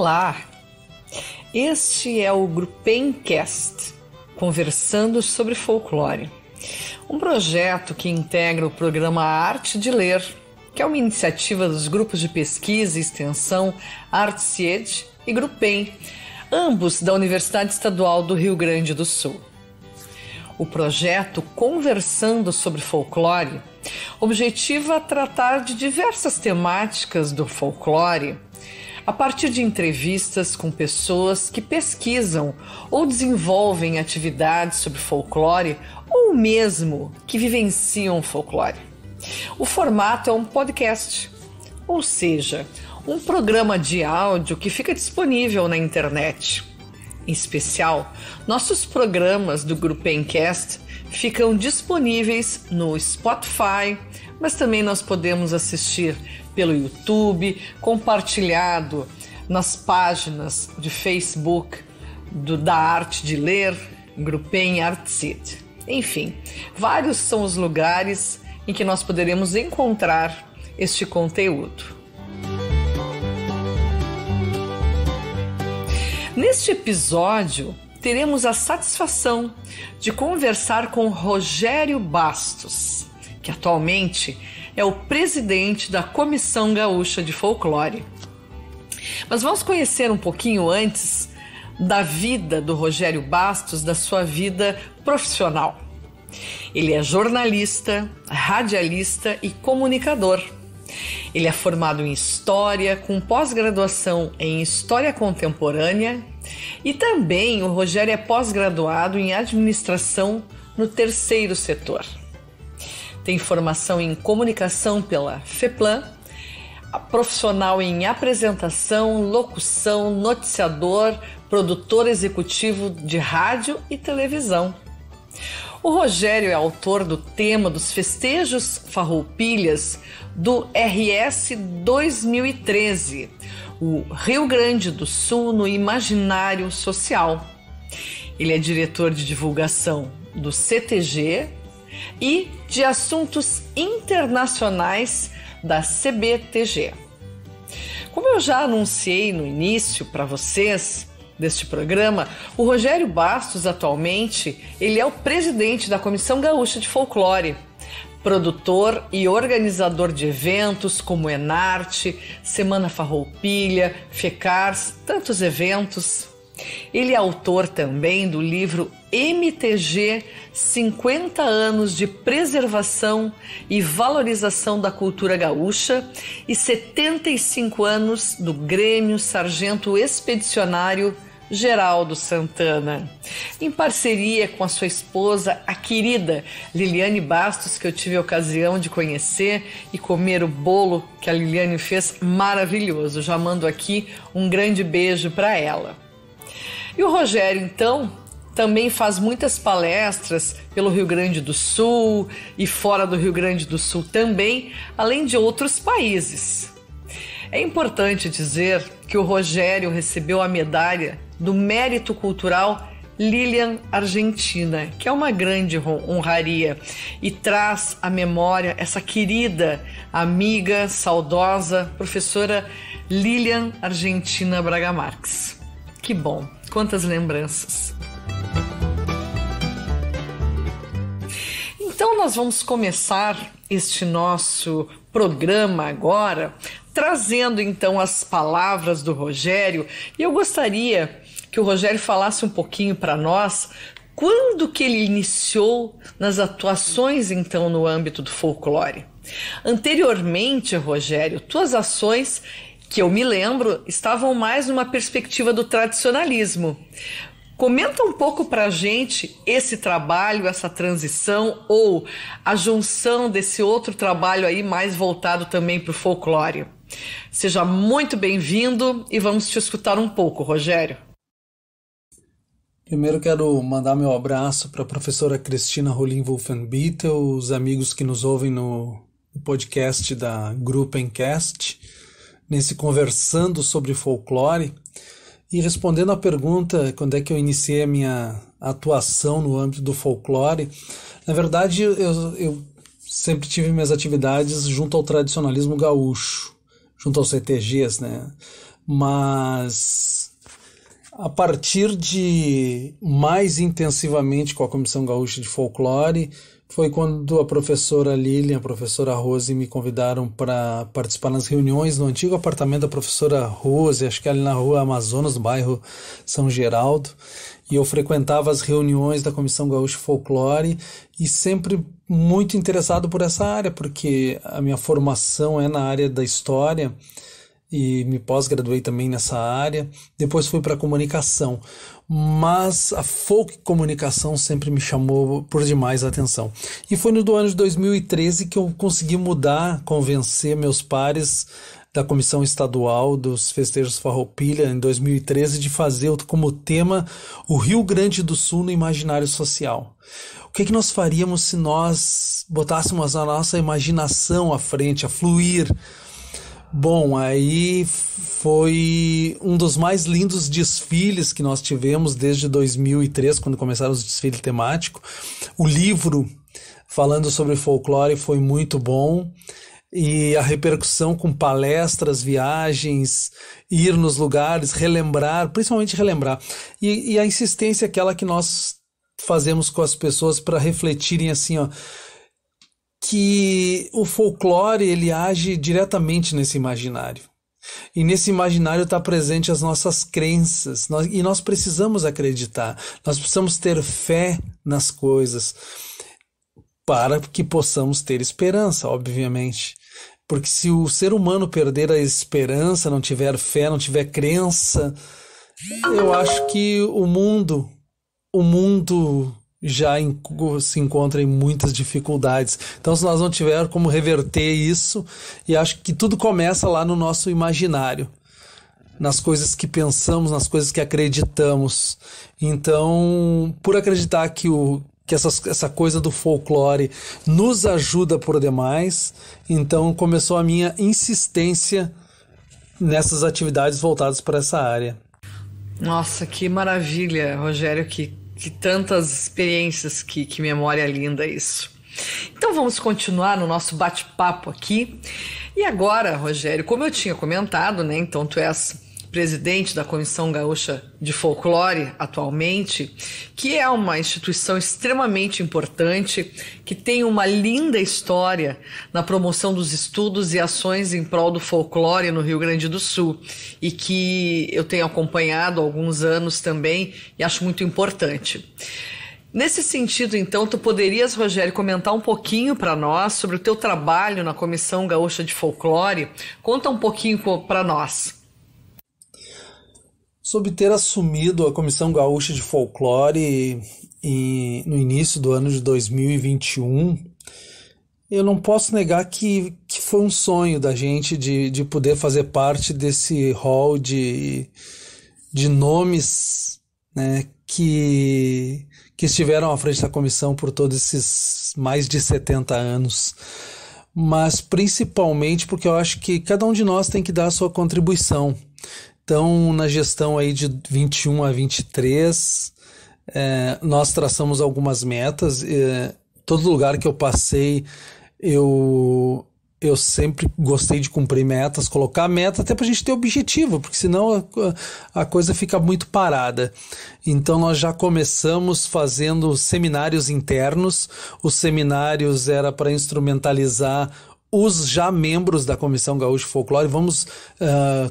Olá, este é o Grupencast, conversando sobre folclore, um projeto que integra o programa Arte de Ler, que é uma iniciativa dos grupos de pesquisa e extensão Artsied e Grupem, ambos da Universidade Estadual do Rio Grande do Sul. O projeto Conversando sobre Folclore objetiva tratar de diversas temáticas do folclore a partir de entrevistas com pessoas que pesquisam ou desenvolvem atividades sobre folclore ou mesmo que vivenciam folclore. O formato é um podcast, ou seja, um programa de áudio que fica disponível na internet. Em especial, nossos programas do Grupencast ficam disponíveis no Spotify, mas também nós podemos assistir pelo YouTube, compartilhado nas páginas de Facebook da Arte de Ler, Grupem Artsied. Enfim, vários são os lugares em que nós poderemos encontrar este conteúdo. Neste episódio, teremos a satisfação de conversar com Rogério Bastos, que atualmente é o presidente da Comissão Gaúcha de Folclore. Mas vamos conhecer um pouquinho antes da vida do Rogério Bastos, da sua vida profissional. Ele é jornalista, radialista e comunicador. Ele é formado em História, com pós-graduação em História Contemporânea, e também o Rogério é pós-graduado em Administração no Terceiro Setor. Tem formação em Comunicação pela FEPLAN, profissional em apresentação, locução, noticiador, produtor executivo de rádio e televisão. O Rogério é autor do tema dos festejos Farroupilhas do RS 2013, o Rio Grande do Sul no Imaginário Social. Ele é diretor de divulgação do CTG e de assuntos internacionais da CBTG. Como eu já anunciei no início para vocês deste programa, o Rogério Bastos atualmente ele é o presidente da Comissão Gaúcha de Folclore, produtor e organizador de eventos como Enarte, Semana Farroupilha, FECARS, tantos eventos. Ele é autor também do livro MTG 50 anos de preservação e valorização da cultura gaúcha e 75 anos do Grêmio Sargento Expedicionário Geraldo Santana, em parceria com a sua esposa, a querida Liliane Bastos, que eu tive a ocasião de conhecer e comer o bolo que a Liliane fez maravilhoso. Já mando aqui um grande beijo para ela. E o Rogério, então, também faz muitas palestras pelo Rio Grande do Sul e fora do Rio Grande do Sul também, além de outros países. É importante dizer que o Rogério recebeu a medalha do Mérito Cultural Lilian Argentina, que é uma grande honraria e traz à memória essa querida amiga, saudosa professora Lilian Argentina Braga Marques. Que bom, quantas lembranças! Então nós vamos começar este nosso programa agora, trazendo então as palavras do Rogério, e eu gostaria que o Rogério falasse um pouquinho para nós quando que ele iniciou nas atuações então no âmbito do folclore. Anteriormente, Rogério, tuas ações, que eu me lembro, estavam mais numa perspectiva do tradicionalismo. Comenta um pouco para a gente esse trabalho, essa transição ou a junção desse outro trabalho aí mais voltado também para o folclore. Seja muito bem-vindo e vamos te escutar um pouco, Rogério. Primeiro quero mandar meu abraço para a professora Cristina Rolim-Wolfenbittel, os amigos que nos ouvem no podcast da Grupencast, nesse Conversando sobre Folclore. E respondendo à pergunta, quando é que eu iniciei a minha atuação no âmbito do folclore, na verdade eu sempre tive minhas atividades junto ao tradicionalismo gaúcho, junto aos CTGs, né? mas a partir de mais intensivamente com a Comissão Gaúcha de Folclore foi quando a professora Lilian, a professora Rose me convidaram para participar nas reuniões no antigo apartamento da professora Rose, acho que ali na rua Amazonas, no bairro São Geraldo, e eu frequentava as reuniões da Comissão Gaúcha de Folclore e sempre muito interessado por essa área, porque a minha formação é na área da história e me pós-graduei também nessa área. Depois fui para a comunicação, mas a folk comunicação sempre me chamou por demais a atenção. E foi no ano de 2013 que eu consegui mudar, convencer meus pares da Comissão Estadual dos Festejos Farroupilha em 2013 de fazer como tema o Rio Grande do Sul no imaginário social. O que nós faríamos se nós botássemos a nossa imaginação à frente, a fluir? Bom, aí foi um dos mais lindos desfiles que nós tivemos desde 2003, quando começaram os desfiles temáticos. O livro falando sobre folclore foi muito bom e a repercussão com palestras, viagens, ir nos lugares, relembrar, principalmente relembrar. E a insistência aquela que nós fazemos com as pessoas para refletirem assim, ó, que o folclore ele age diretamente nesse imaginário. E nesse imaginário está presente as nossas crenças, e nós precisamos acreditar, nós precisamos ter fé nas coisas para que possamos ter esperança, obviamente. Porque se o ser humano perder a esperança, não tiver fé, não tiver crença, eu acho que o mundo já se encontra em muitas dificuldades. Então, se nós não tivermos como reverter isso, e acho que tudo começa lá no nosso imaginário, nas coisas que pensamos, nas coisas que acreditamos. Então, por acreditar que essa coisa do folclore nos ajuda por demais, então começou a minha insistência nessas atividades voltadas para essa área. Nossa, que maravilha, Rogério, que tantas experiências, que memória linda isso. Então vamos continuar no nosso bate-papo aqui. E agora, Rogério, como eu tinha comentado, né? Então tu és presidente da Comissão Gaúcha de Folclore atualmente, que é uma instituição extremamente importante, que tem uma linda história na promoção dos estudos e ações em prol do folclore no Rio Grande do Sul, e que eu tenho acompanhado há alguns anos também e acho muito importante. Nesse sentido, então, tu poderias, Rogério, comentar um pouquinho para nós sobre o teu trabalho na Comissão Gaúcha de Folclore? Conta um pouquinho para nós. Sobre ter assumido a Comissão Gaúcha de Folclore no início do ano de 2021, eu não posso negar que foi um sonho da gente de poder fazer parte desse hall de nomes, né, que estiveram à frente da comissão por todos esses mais de 70 anos. Mas principalmente porque eu acho que cada um de nós tem que dar a sua contribuição. Então, na gestão aí de 21 a 23, nós traçamos algumas metas. Todo lugar que eu passei, eu sempre gostei de cumprir metas, colocar meta até para a gente ter objetivo, porque senão a coisa fica muito parada. Então nós já começamos fazendo seminários internos. Os seminários era para instrumentalizar os já membros da Comissão Gaúcha de Folclore. Vamos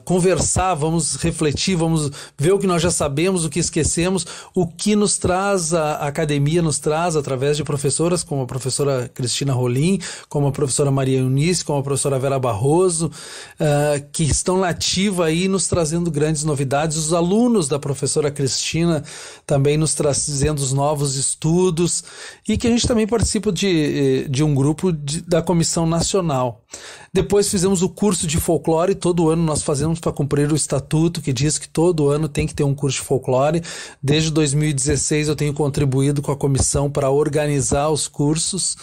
conversar, vamos refletir, vamos ver o que nós já sabemos, o que esquecemos, o que nos traz, a academia nos traz através de professoras como a professora Cristina Rolim, como a professora Maria Eunice, como a professora Vera Barroso, que estão na ativa aí nos trazendo grandes novidades. Os alunos da professora Cristina também nos trazendo os novos estudos, e que a gente também participa de um grupo da Comissão Nacional. Depois fizemos o curso de folclore. Todo ano nós fazemos para cumprir o estatuto que diz que todo ano tem que ter um curso de folclore. Desde 2016 eu tenho contribuído com a comissão para organizar os cursos,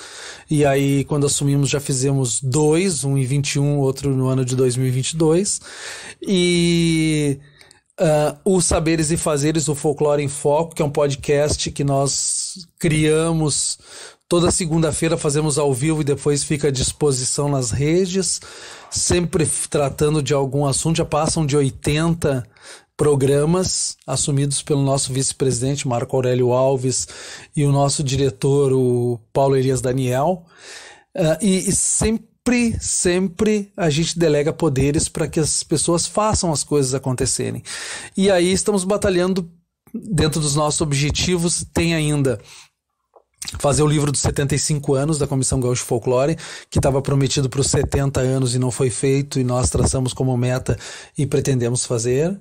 e aí quando assumimos já fizemos 2, um em 21, outro no ano de 2022, e o Saberes e Fazeres, o Folclore em Foco, que é um podcast que nós criamos Toda segunda-feira fazemos ao vivo e depois fica à disposição nas redes, sempre tratando de algum assunto. Já passam de 80 programas assumidos pelo nosso vice-presidente Marco Aurélio Alves e o nosso diretor, o Paulo Elias Daniel, e sempre a gente delega poderes para que as pessoas façam as coisas acontecerem. E aí estamos batalhando dentro dos nossos objetivos. Tem ainda fazer o livro dos 75 anos da Comissão Gaúcha Folclore, que estava prometido para os 70 anos e não foi feito, e nós traçamos como meta e pretendemos fazer.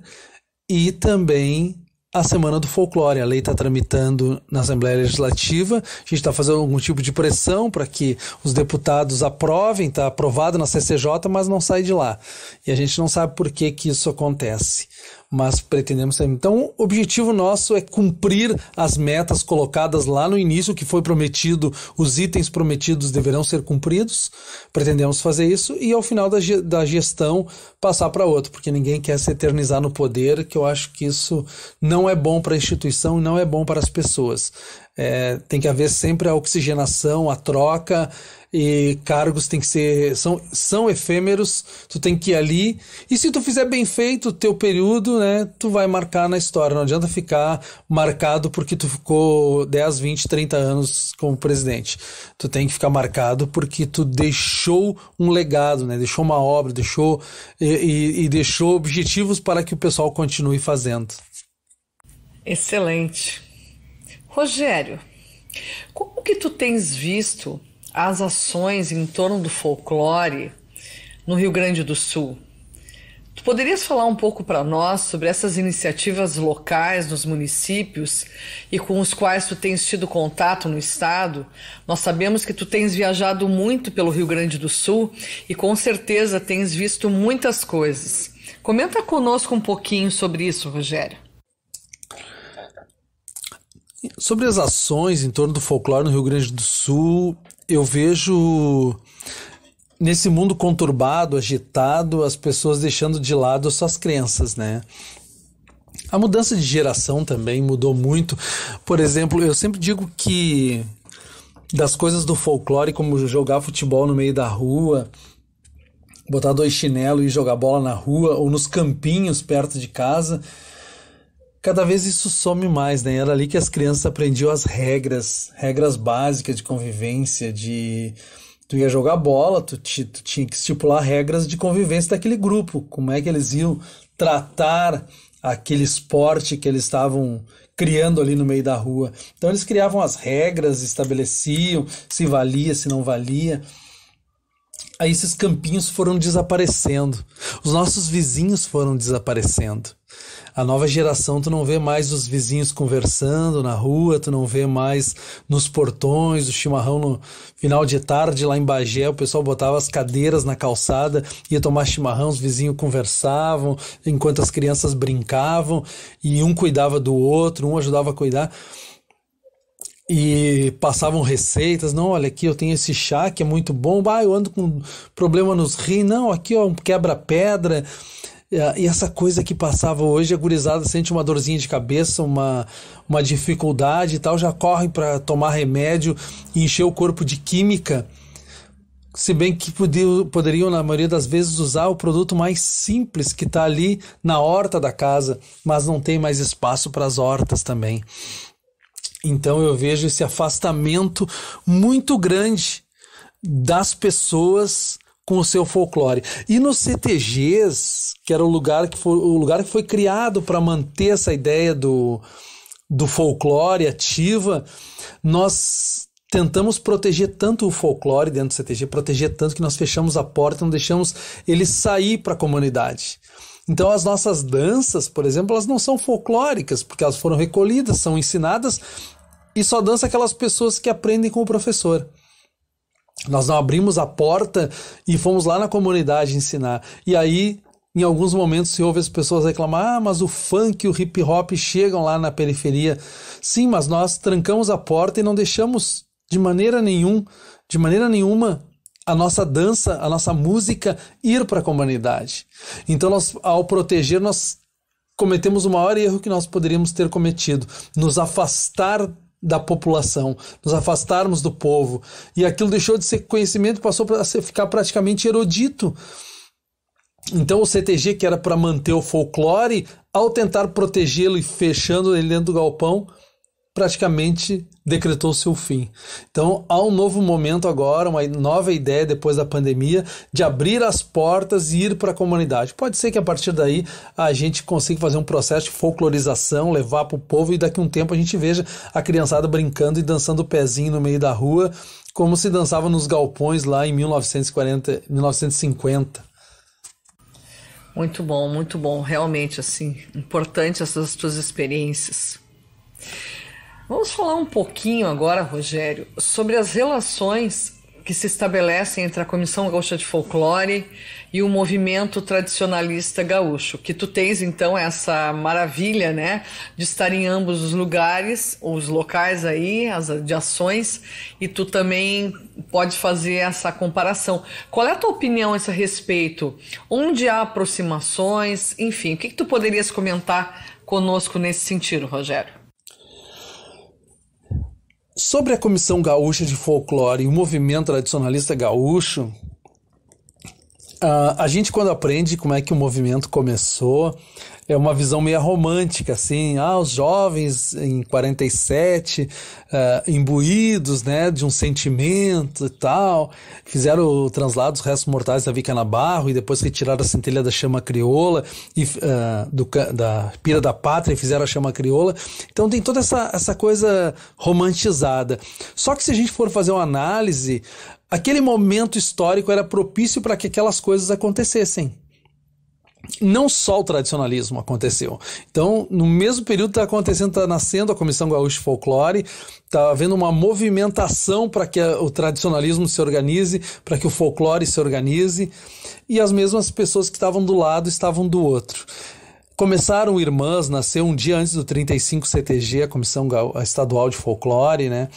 E também a Semana do Folclore. A lei está tramitando na Assembleia Legislativa, a gente está fazendo algum tipo de pressão para que os deputados aprovem, está aprovado na CCJ, mas não sai de lá. E a gente não sabe por que isso acontece, mas pretendemos sair. Então, o objetivo nosso é cumprir as metas colocadas lá no início, que foi prometido, os itens prometidos deverão ser cumpridos, pretendemos fazer isso, e ao final da gestão passar para outro, porque ninguém quer se eternizar no poder, que eu acho que isso não é bom para a instituição e não é bom para as pessoas. Tem que haver sempre a oxigenação, a troca, e cargos tem que ser, são efêmeros, tu tem que ir ali, e se tu fizer bem feito o teu período, né, tu vai marcar na história. Não adianta ficar marcado porque tu ficou 10, 20, 30 anos como presidente. Tu tem que ficar marcado porque tu deixou um legado, né, deixou uma obra, deixou objetivos para que o pessoal continue fazendo. Excelente. Rogério, como que tu tens visto as ações em torno do folclore no Rio Grande do Sul? Tu poderias falar um pouco para nós sobre essas iniciativas locais nos municípios e com os quais tu tens tido contato no estado? Nós sabemos que tu tens viajado muito pelo Rio Grande do Sul e com certeza tens visto muitas coisas. Comenta conosco um pouquinho sobre isso, Rogério. Sobre as ações em torno do folclore no Rio Grande do Sul, eu vejo nesse mundo conturbado, agitado, as pessoas deixando de lado suas crenças, né? A mudança de geração também mudou muito. Por exemplo, eu sempre digo que das coisas do folclore, como jogar futebol no meio da rua, botar 2 chinelos e jogar bola na rua ou nos campinhos perto de casa, cada vez isso some mais, né? Era ali que as crianças aprendiam as regras básicas de convivência, tu ia jogar bola, tu tinha que estipular regras de convivência daquele grupo, como é que eles iam tratar aquele esporte que eles estavam criando ali no meio da rua. Então eles criavam as regras, estabeleciam se valia, se não valia. Aí esses campinhos foram desaparecendo, os nossos vizinhos foram desaparecendo. A nova geração, tu não vê mais os vizinhos conversando na rua, tu não vê mais nos portões, o chimarrão no final de tarde lá em Bagé, o pessoal botava as cadeiras na calçada, ia tomar chimarrão, os vizinhos conversavam, enquanto as crianças brincavam, e um cuidava do outro, um ajudava a cuidar. E passavam receitas, não, olha aqui eu tenho esse chá que é muito bom, eu ando com problema nos rins, não, aqui ó, um quebra-pedra. E essa coisa que passava hoje, a gurizada sente uma dorzinha de cabeça, uma dificuldade e tal, já corre para tomar remédio e encher o corpo de química, se bem que poderiam na maioria das vezes usar o produto mais simples que está ali na horta da casa, mas não tem mais espaço para as hortas também. Então eu vejo esse afastamento muito grande das pessoas com o seu folclore. E nos CTGs, que era o lugar que foi criado para manter essa ideia do folclore ativa, nós tentamos proteger tanto o folclore dentro do CTG, proteger tanto que nós fechamos a porta, não deixamos ele sair para a comunidade. Então as nossas danças, por exemplo, elas não são folclóricas, porque elas foram recolhidas, são ensinadas, e só dança aquelas pessoas que aprendem com o professor. Nós não abrimos a porta e fomos lá na comunidade ensinar. E aí, em alguns momentos, se ouve as pessoas reclamar, mas o funk e o hip hop chegam lá na periferia. Sim, mas nós trancamos a porta e não deixamos de maneira nenhuma a nossa dança, a nossa música ir para a comunidade. Então, ao proteger, nós cometemos o maior erro que nós poderíamos ter cometido, nos afastar da população, nos afastarmos do povo. E aquilo deixou de ser conhecimento, passou a ficar praticamente erudito. Então o CTG, que era para manter o folclore, ao tentar protegê-lo e fechando ele dentro do galpão, praticamente decretou seu fim. Então há um novo momento agora, uma nova ideia depois da pandemia, de abrir as portas e ir para a comunidade. Pode ser que a partir daí a gente consiga fazer um processo de folclorização, levar para o povo, e daqui a um tempo a gente veja a criançada brincando e dançando o pezinho no meio da rua, como se dançava nos galpões lá em 1950. Muito bom. Realmente, assim, importante essas tuas experiências. Vamos falar um pouquinho agora, Rogério, sobre as relações que se estabelecem entre a Comissão Gaúcha de Folclore e o movimento tradicionalista gaúcho, que tu tens então essa maravilha, né, de estar em ambos os lugares, os locais aí, de ações, e tu também pode fazer essa comparação. Qual é a tua opinião a esse respeito? Onde há aproximações? Enfim, o que tu poderias comentar conosco nesse sentido, Rogério? Sobre a Comissão Gaúcha de Folclore e o movimento tradicionalista gaúcho, a gente, quando aprende como é que o movimento começou, é uma visão meio romântica, assim, os jovens em 47, imbuídos, né, de um sentimento e tal, fizeram o translado dos restos mortais da Vica Nabarro e depois retiraram a centelha da chama crioula, e, da pira da pátria, e fizeram a chama crioula. Então tem toda essa coisa romantizada. Só que se a gente for fazer uma análise, aquele momento histórico era propício para que aquelas coisas acontecessem. Não só o tradicionalismo aconteceu. Então, no mesmo período está nascendo a Comissão Gaúcha de Folclore, está havendo uma movimentação para que o tradicionalismo se organize, para que o folclore se organize, e as mesmas pessoas que estavam do lado estavam do outro. Começaram irmãs, nasceu um dia antes do 35 CTG, a Comissão Estadual de Folclore, né?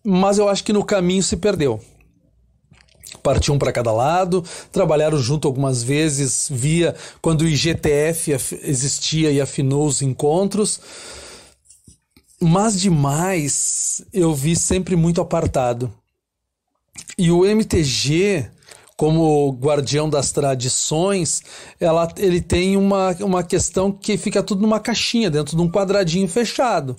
Mas eu acho que no caminho se perdeu. Partiam para cada lado, trabalharam junto algumas vezes quando o IGTF existia e afinou os encontros, mas demais eu vi sempre muito apartado. E o MTG, como guardião das tradições, ele tem uma questão que fica tudo numa caixinha, dentro de um quadradinho fechado.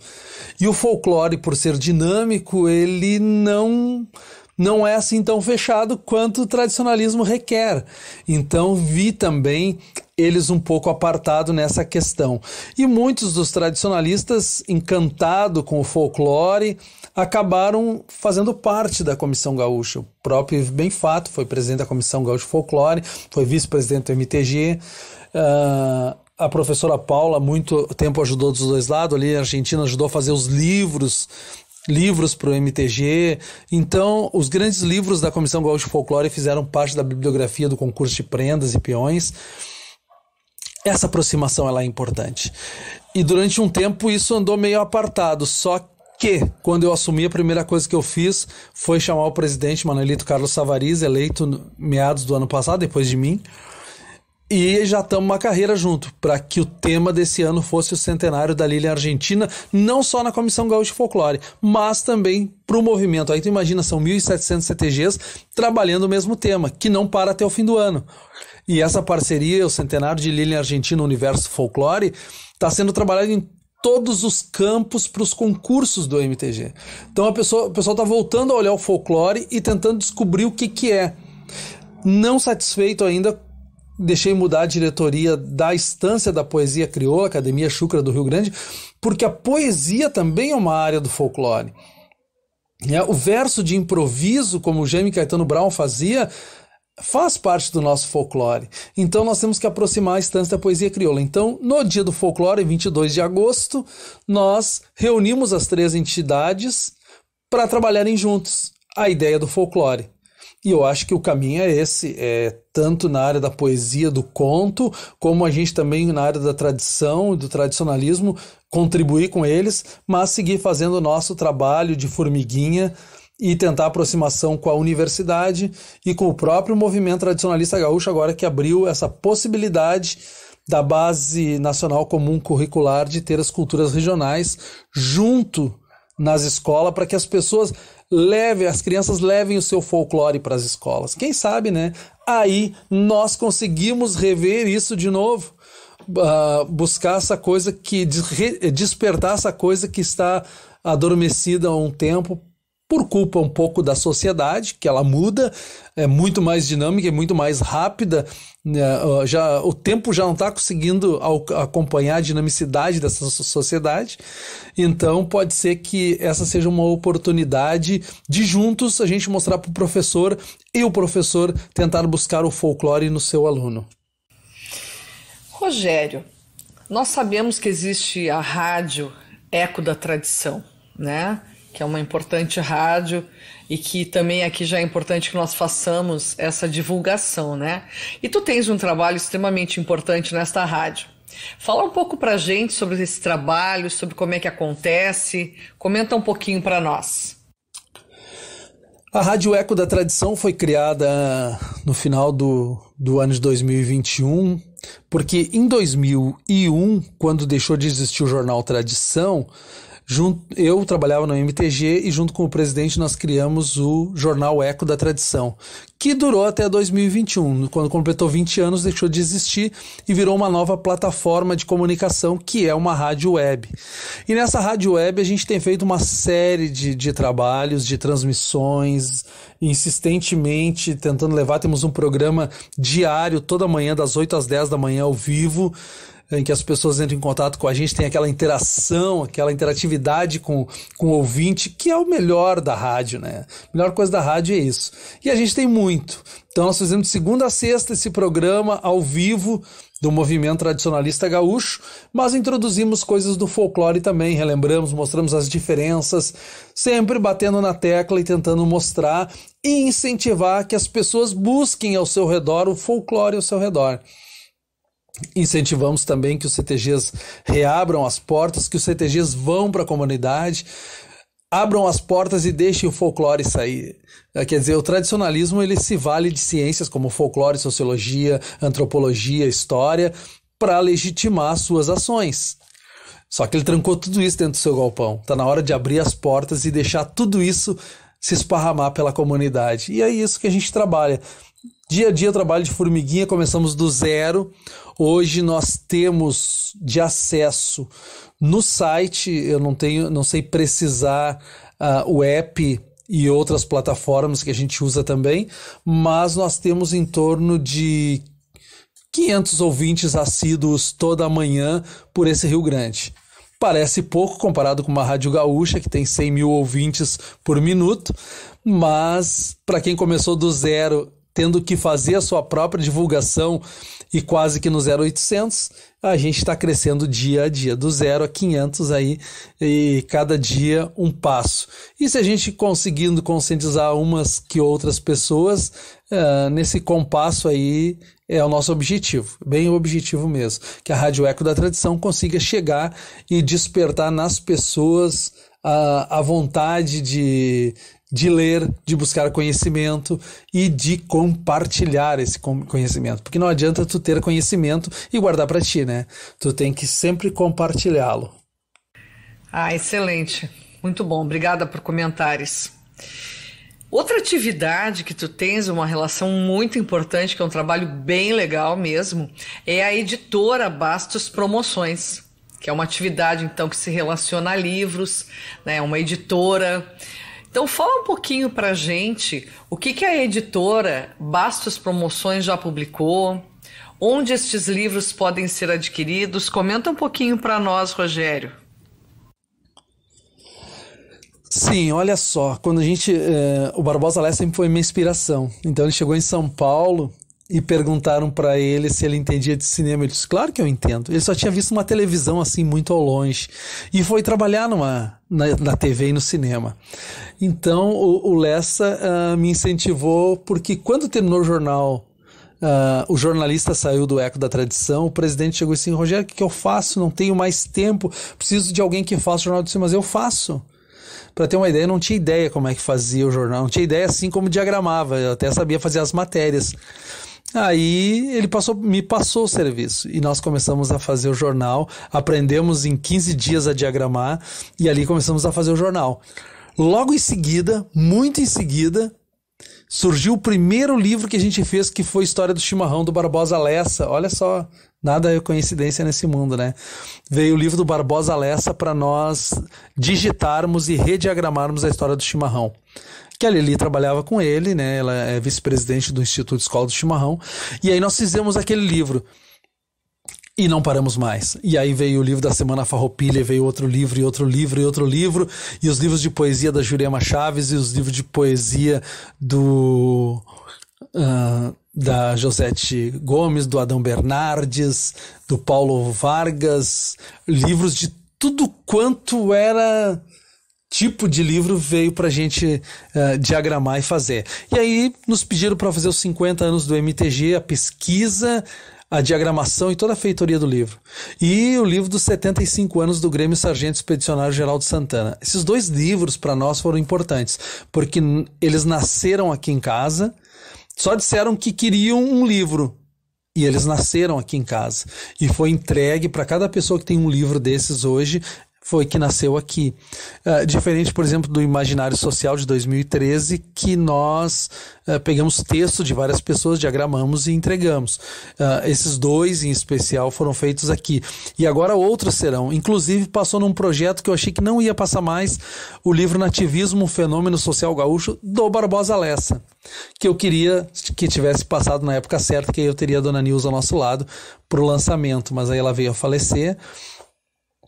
E o folclore, por ser dinâmico, ele não é assim tão fechado quanto o tradicionalismo requer. Então vi também eles um pouco apartados nessa questão. E muitos dos tradicionalistas, encantados com o folclore, acabaram fazendo parte da Comissão Gaúcha. O próprio Benfato foi presidente da Comissão Gaúcha de Folclore, foi vice-presidente do MTG. A professora Paula, muito tempo ajudou dos dois lados, ali na Argentina ajudou a fazer os livros para o MTG. Então, os grandes livros da Comissão Gaúcha de Folclore fizeram parte da bibliografia do concurso de prendas e peões. Essa aproximação ela é importante. E durante um tempo isso andou meio apartado, só que quando eu assumi, a primeira coisa que eu fiz foi chamar o presidente Manuelito Carlos Savariz, eleito meados do ano passado, depois de mim, e já estamos uma carreira junto, para que o tema desse ano fosse o centenário da Lilian Argentina, não só na Comissão Gaúcha de Folclore, mas também para o movimento. Aí tu imagina, são 1.700 CTGs trabalhando o mesmo tema, que não para até o fim do ano. E essa parceria, o centenário de Lilian Argentina, Universo Folclore, está sendo trabalhado em todos os campos para os concursos do MTG. Então o pessoal está voltando a olhar o folclore e tentando descobrir o que é. Não satisfeito ainda, deixei mudar a diretoria da Estância da Poesia Crioula, Academia Chucra do Rio Grande, porque a poesia também é uma área do folclore. O verso de improviso, como o Jaime Caetano Brown fazia, faz parte do nosso folclore. Então nós temos que aproximar a Estância da Poesia Crioula. Então, no dia do folclore, 22 de agosto, nós reunimos as 3 entidades para trabalharem juntos a ideia do folclore. E eu acho que o caminho é esse, tanto na área da poesia, do conto, como a gente também na área da tradição e do tradicionalismo, contribuir com eles, mas seguir fazendo o nosso trabalho de formiguinha e tentar aproximação com a universidade e com o próprio movimento tradicionalista gaúcho, agora que abriu essa possibilidade da Base Nacional Comum Curricular de ter as culturas regionais junto nas escolas para que as crianças levem o seu folclore para as escolas. Quem sabe, né? Aí nós conseguimos rever isso de novo, buscar essa coisa despertar essa coisa que está adormecida há um tempo, por culpa um pouco da sociedade, que ela muda, é muito mais dinâmica, é muito mais rápida, o tempo já não está conseguindo acompanhar a dinamicidade dessa sociedade, então pode ser que essa seja uma oportunidade de juntos a gente mostrar para o professor e o professor tentar buscar o folclore no seu aluno. Rogério, nós sabemos que existe a rádio Eco da Tradição, né? Que é uma importante rádio e que também aqui já é importante que nós façamos essa divulgação, né? E tu tens um trabalho extremamente importante nesta rádio. Fala um pouco pra gente sobre esse trabalho, sobre como é que acontece, comenta um pouquinho para nós. A Rádio Eco da Tradição foi criada no final do ano de 2021, porque em 2001, quando deixou de existir o jornal Tradição, eu trabalhava no MTG e junto com o presidente nós criamos o jornal Eco da Tradição, que durou até 2021. Quando completou 20 anos deixou de existir e virou uma nova plataforma de comunicação, que é uma rádio web. E nessa rádio web a gente tem feito uma série de trabalhos, de transmissões, insistentemente tentando levar. Temos um programa diário, toda manhã, das 8 às 10 da manhã, ao vivo, em que as pessoas entram em contato com a gente, tem aquela interação, aquela interatividade com o ouvinte, que é o melhor da rádio, né? A melhor coisa da rádio é isso. E a gente tem muito. Então nós fizemos de segunda a sexta esse programa ao vivo do movimento tradicionalista gaúcho, mas introduzimos coisas do folclore também, relembramos, mostramos as diferenças, sempre batendo na tecla e tentando mostrar e incentivar que as pessoas busquem ao seu redor o folclore ao seu redor. Incentivamos também que os CTGs reabram as portas, que os CTGs vão para a comunidade, abram as portas e deixem o folclore sair. Quer dizer, o tradicionalismo ele se vale de ciências como folclore, sociologia, antropologia, história, para legitimar suas ações. Só que ele trancou tudo isso dentro do seu galpão. Está na hora de abrir as portas e deixar tudo isso se esparramar pela comunidade. E é isso que a gente trabalha. Dia a dia, trabalho de formiguinha, começamos do zero. Hoje nós temos de acesso no site, eu não sei precisar o app e outras plataformas que a gente usa também, mas nós temos em torno de 500 ouvintes assíduos toda manhã por esse Rio Grande. Parece pouco comparado com uma rádio gaúcha que tem 100 mil ouvintes por minuto, mas para quem começou do zero, tendo que fazer a sua própria divulgação e quase que no 0800, a gente está crescendo dia a dia, do 0 a 500 aí, e cada dia um passo. E se a gente conseguindo conscientizar umas que outras pessoas, nesse compasso aí é o nosso objetivo, bem o objetivo mesmo, que a Rádio Eco da Tradição consiga chegar e despertar nas pessoas a vontade de ler, de buscar conhecimento e de compartilhar esse conhecimento. Porque não adianta tu ter conhecimento e guardar para ti, né? Tu tem que sempre compartilhá-lo. Excelente. Muito bom. Obrigada por comentários. Outra atividade que tu tens uma relação muito importante, que é um trabalho bem legal mesmo, é a editora Bastos Promoções, que é uma atividade, então, que se relaciona a livros, né? Uma editora. Então fala um pouquinho pra gente o que a editora Bastos Promoções já publicou, onde estes livros podem ser adquiridos. Comenta um pouquinho para nós, Rogério. Sim, olha só, quando o Barbosa Lé sempre foi minha inspiração, então ele chegou em São Paulo e perguntaram para ele se ele entendia de cinema. Ele disse, claro que eu entendo. Ele só tinha visto uma televisão assim muito ao longe e foi trabalhar na TV e no cinema. Então o Lessa me incentivou, porque quando terminou o jornal, o jornalista saiu do Eco da Tradição, o presidente chegou assim, Rogério, o que eu faço? Não tenho mais tempo, preciso de alguém que faça o jornal de cinema. Mas eu faço. Para ter uma ideia, eu não tinha ideia como é que fazia o jornal, não tinha ideia assim como diagramava, eu até sabia fazer as matérias. Aí ele me passou o serviço e nós começamos a fazer o jornal, aprendemos em 15 dias a diagramar e ali começamos a fazer o jornal. Logo em seguida, muito em seguida, surgiu o primeiro livro que a gente fez, que foi História do Chimarrão, do Barbosa Lessa. Olha só, nada é coincidência nesse mundo, né? Veio o livro do Barbosa Lessa para nós digitarmos e rediagramarmos a história do chimarrão. Que a Lili trabalhava com ele, né? Ela é vice-presidente do Instituto Escola do Chimarrão. E aí nós fizemos aquele livro. E não paramos mais. E aí veio o livro da Semana Farroupilha, veio outro livro, e outro livro, e outro livro. E os livros de poesia da Jurema Chaves, e os livros de poesia da Josete Gomes, do Adão Bernardes, do Paulo Vargas. Livros de tudo quanto era tipo de livro veio pra gente diagramar e fazer. E aí nos pediram para fazer os 50 anos do MTG, a pesquisa, a diagramação e toda a feitoria do livro. E o livro dos 75 anos do Grêmio Sargento Expedicionário Geraldo Santana. Esses dois livros para nós foram importantes, porque eles nasceram aqui em casa, só disseram que queriam um livro. E eles nasceram aqui em casa. E foi entregue para cada pessoa que tem um livro desses hoje, foi que nasceu aqui. Diferente, por exemplo, do Imaginário Social de 2013, que nós pegamos texto de várias pessoas, diagramamos e entregamos. Esses dois, em especial, foram feitos aqui. E agora outros serão. Inclusive, passou num projeto que eu achei que não ia passar mais, o livro Nativismo, um Fenômeno Social Gaúcho, do Barbosa Lessa, que eu queria que tivesse passado na época certa, que aí eu teria a Dona Nilza ao nosso lado para o lançamento, mas aí ela veio a falecer.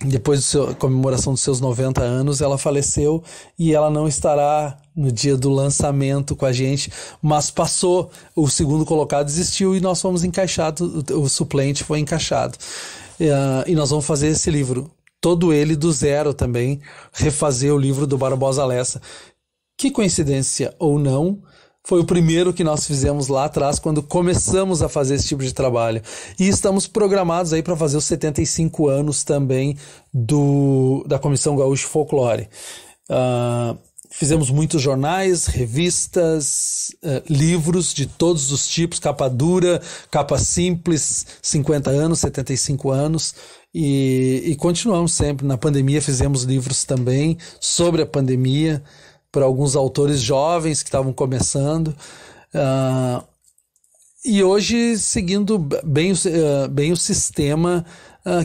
Depois da comemoração dos seus 90 anos, ela faleceu e ela não estará no dia do lançamento com a gente, mas passou, o segundo colocado existiu e nós fomos encaixados, o suplente foi encaixado. E nós vamos fazer esse livro, todo ele do zero também, refazer o livro do Barbosa Lessa. Que coincidência ou não, foi o primeiro que nós fizemos lá atrás, quando começamos a fazer esse tipo de trabalho. E estamos programados aí para fazer os 75 anos também da Comissão Gaúcha Folclore. Fizemos muitos jornais, revistas, livros de todos os tipos, capa dura, capa simples, 50 anos, 75 anos. E continuamos sempre. Na pandemia fizemos livros também sobre a pandemia, para alguns autores jovens que estavam começando, e hoje seguindo bem o sistema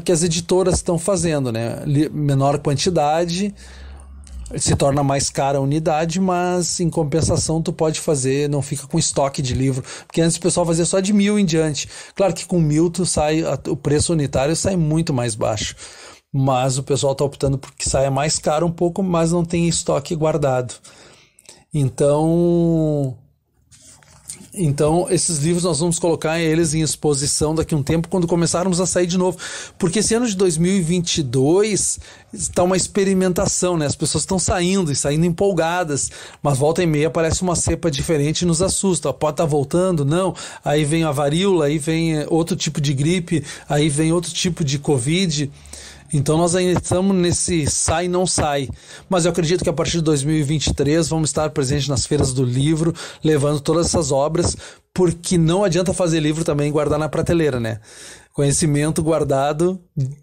que as editoras estão fazendo, né? Menor quantidade, se torna mais cara a unidade, mas em compensação tu pode fazer, não fica com estoque de livro, porque antes o pessoal fazia só de 1.000 em diante. Claro que com 1.000 o preço unitário sai muito mais baixo, mas o pessoal está optando por que saia mais caro um pouco, mas não tem estoque guardado. Então esses livros nós vamos colocar eles em exposição daqui a um tempo, quando começarmos a sair de novo, porque esse ano de 2022 está uma experimentação, né? As pessoas estão saindo empolgadas, mas volta e meia aparece uma cepa diferente e nos assusta. Pode estar voltando? Não. Aí vem a varíola, aí vem outro tipo de gripe, aí vem outro tipo de Covid. Então nós ainda estamos nesse sai e não sai, mas eu acredito que a partir de 2023 vamos estar presentes nas feiras do livro, levando todas essas obras, porque não adianta fazer livro também e guardar na prateleira, né? Conhecimento guardado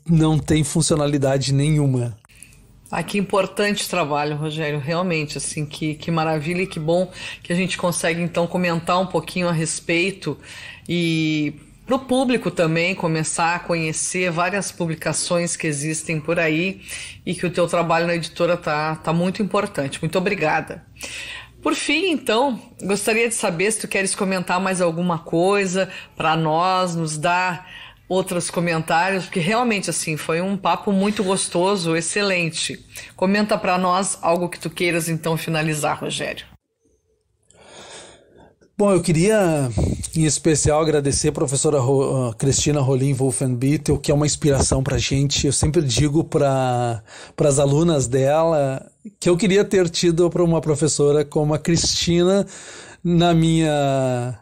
não tem funcionalidade nenhuma. Que importante trabalho, Rogério, realmente, assim, que maravilha e que bom que a gente consegue então comentar um pouquinho a respeito e para o público também começar a conhecer várias publicações que existem por aí, e que o teu trabalho na editora tá muito importante. Muito obrigada. Por fim, então, gostaria de saber se tu queres comentar mais alguma coisa para nós, nos dar outros comentários, porque realmente assim foi um papo muito gostoso, excelente. Comenta para nós algo que tu queiras então finalizar, Rogério. Bom, eu queria em especial agradecer a professora Cristina Rolim Wolfenbittel, que é uma inspiração para a gente. Eu sempre digo para as alunas dela que eu queria ter tido para uma professora como a Cristina na minha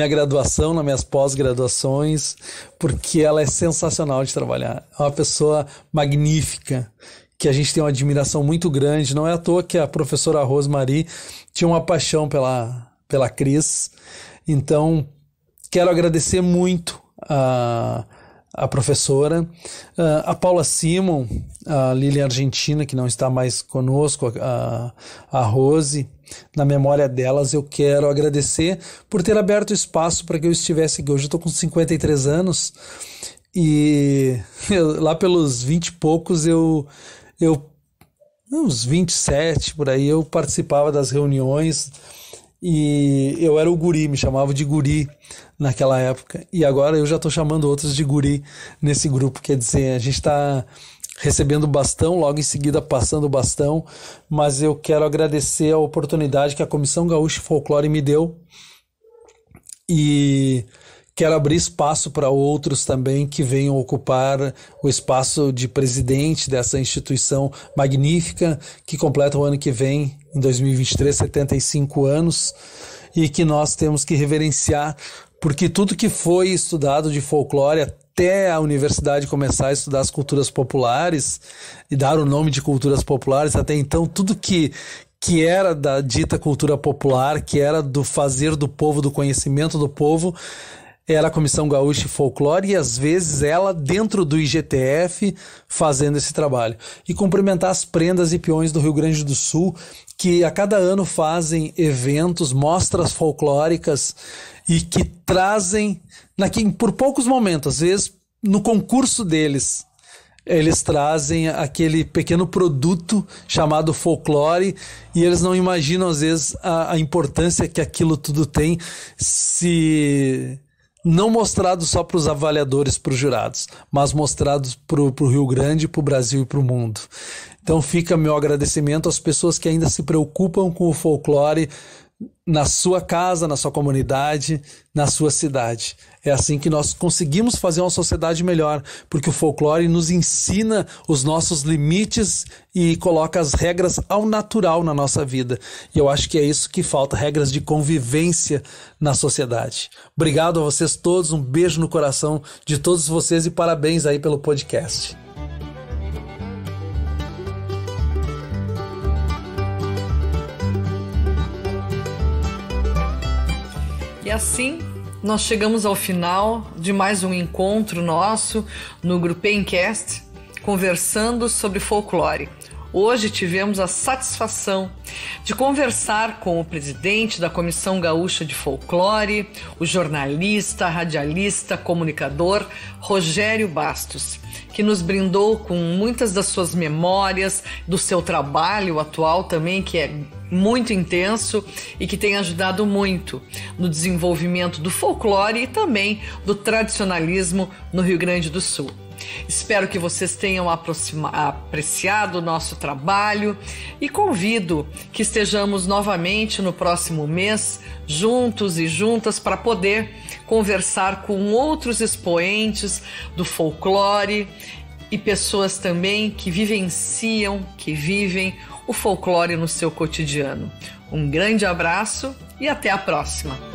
graduação, nas minhas pós-graduações, porque ela é sensacional de trabalhar. É uma pessoa magnífica, que a gente tem uma admiração muito grande. Não é à toa que a professora Rosemary tinha uma paixão pela Cris. Então, quero agradecer muito a professora, a Paula Simon, a Lilian Argentina, que não está mais conosco, a Rose. Na memória delas, eu quero agradecer por ter aberto espaço para que eu estivesse aqui. Hoje eu estou com 53 anos e lá pelos 20 e poucos, uns 27 por aí, eu participava das reuniões e eu era o guri, me chamava de guri naquela época, e agora eu já estou chamando outros de guri nesse grupo. Quer dizer, a gente está recebendo o bastão, logo em seguida passando o bastão, mas eu quero agradecer a oportunidade que a Comissão Gaúcha de Folclore me deu e quero abrir espaço para outros também que venham ocupar o espaço de presidente dessa instituição magnífica que completa o ano que vem, em 2023, 75 anos, e que nós temos que reverenciar, porque tudo que foi estudado de folclore até a universidade começar a estudar as culturas populares e dar o nome de culturas populares, até então tudo que era da dita cultura popular, que era do fazer do povo, do conhecimento do povo, era a Comissão Gaúcha de Folclore, e às vezes ela dentro do IGTF fazendo esse trabalho. E cumprimentar as prendas e peões do Rio Grande do Sul, que a cada ano fazem eventos, mostras folclóricas e que trazem, por poucos momentos, às vezes no concurso deles, eles trazem aquele pequeno produto chamado folclore, e eles não imaginam às vezes a importância que aquilo tudo tem, se não mostrado só para os avaliadores, para os jurados, mas mostrados para o Rio Grande, para o Brasil e para o mundo. Então fica meu agradecimento às pessoas que ainda se preocupam com o folclore na sua casa, na sua comunidade, na sua cidade. É assim que nós conseguimos fazer uma sociedade melhor, porque o folclore nos ensina os nossos limites e coloca as regras ao natural na nossa vida. E eu acho que é isso que falta, regras de convivência na sociedade. Obrigado a vocês todos, um beijo no coração de todos vocês e parabéns aí pelo podcast. E assim, nós chegamos ao final de mais um encontro nosso no Grupencast, conversando sobre folclore. Hoje tivemos a satisfação de conversar com o presidente da Comissão Gaúcha de Folclore, o jornalista, radialista, comunicador Rogério Bastos, que nos brindou com muitas das suas memórias, do seu trabalho atual também, que é muito intenso e que tem ajudado muito no desenvolvimento do folclore e também do tradicionalismo no Rio Grande do Sul. Espero que vocês tenham apreciado o nosso trabalho e convido que estejamos novamente no próximo mês, juntos e juntas, para poder conversar com outros expoentes do folclore e pessoas também que vivenciam, que vivem o folclore no seu cotidiano. Um grande abraço e até a próxima!